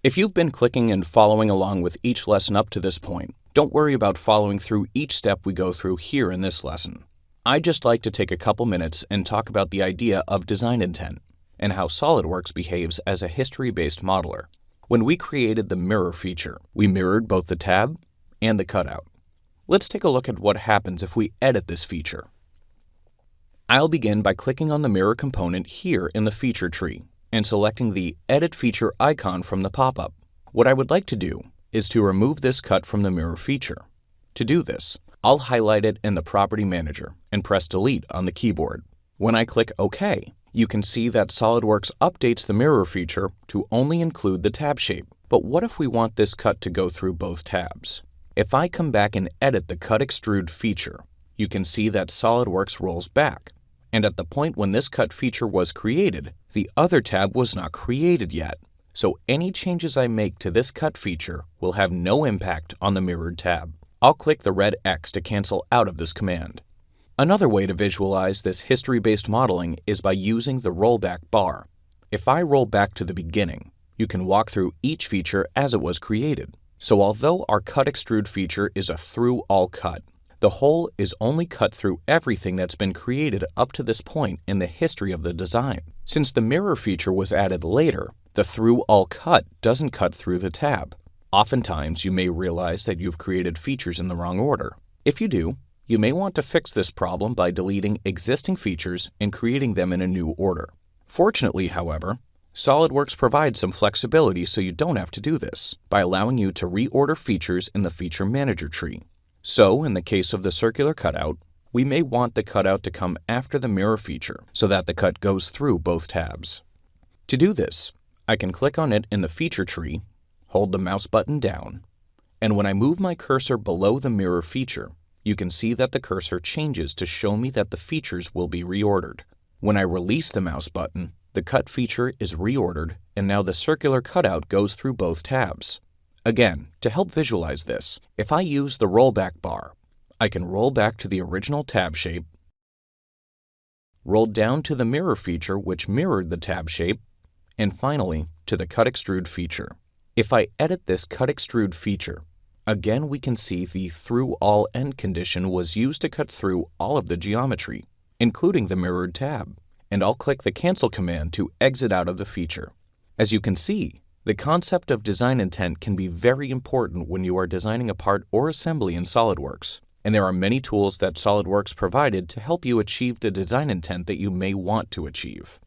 If you've been clicking and following along with each lesson up to this point, don't worry about following through each step we go through here in this lesson. I'd just like to take a couple minutes and talk about the idea of design intent and how SolidWorks behaves as a history-based modeler. When we created the mirror feature, we mirrored both the tab and the cutout. Let's take a look at what happens if we edit this feature. I'll begin by clicking on the mirror component here in the feature tree and selecting the Edit Feature icon from the pop-up. What I would like to do is to remove this cut from the mirror feature. To do this, I'll highlight it in the Property Manager and press Delete on the keyboard. When I click OK, you can see that SolidWorks updates the mirror feature to only include the tab shape. But what if we want this cut to go through both tabs? If I come back and edit the Cut Extrude feature, you can see that SolidWorks rolls back. And at the point when this cut feature was created, the other tab was not created yet. So any changes I make to this cut feature will have no impact on the mirrored tab. I'll click the red X to cancel out of this command. Another way to visualize this history-based modeling is by using the rollback bar. If I roll back to the beginning, you can walk through each feature as it was created. So although our Cut Extrude feature is a through-all cut, the hole is only cut through everything that's been created up to this point in the history of the design. Since the mirror feature was added later, the through-all cut doesn't cut through the tab. Oftentimes, you may realize that you've created features in the wrong order. If you do, you may want to fix this problem by deleting existing features and creating them in a new order. Fortunately, however, SolidWorks provides some flexibility so you don't have to do this by allowing you to reorder features in the Feature Manager tree. So, in the case of the circular cutout, we may want the cutout to come after the mirror feature so that the cut goes through both tabs. To do this, I can click on it in the feature tree, hold the mouse button down, and when I move my cursor below the mirror feature, you can see that the cursor changes to show me that the features will be reordered. When I release the mouse button, the cut feature is reordered, and now the circular cutout goes through both tabs. Again, to help visualize this, if I use the rollback bar, I can roll back to the original tab shape, roll down to the mirror feature which mirrored the tab shape, and finally to the Cut Extrude feature. If I edit this Cut Extrude feature, again we can see the through all end condition was used to cut through all of the geometry, including the mirrored tab, and I'll click the Cancel command to exit out of the feature. As you can see, the concept of design intent can be very important when you are designing a part or assembly in SolidWorks, and there are many tools that SolidWorks provided to help you achieve the design intent that you may want to achieve.